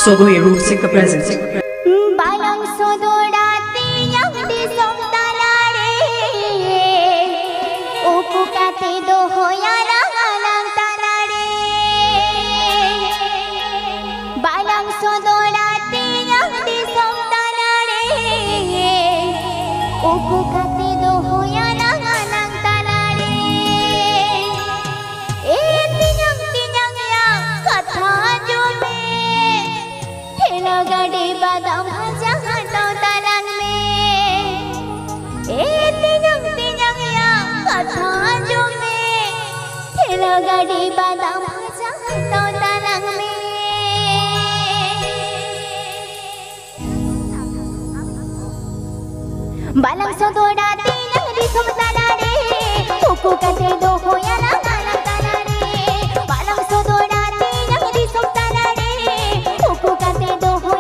Sogai Rusika presents. Balang sodorati yang disomtalare, upu kate dohoya rangalang talare. Balang sodorati yang disomtalare, upu kate dohoya rangalang talare. Tinyang yang katha jume. गड़ी बादाम भाजा हटो तलंग में तिनंग या कथा जो में ठेला गड़ी बादाम भाजा हटो तलंग में बालंग सो दोड़ा तिनंग दी सुमताला रे कुकु कटे दो हो या ना गाना ताला रे बालंग सो दोड़ा तिनंग दी सुमताला रे कुकु कटे दो हो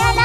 या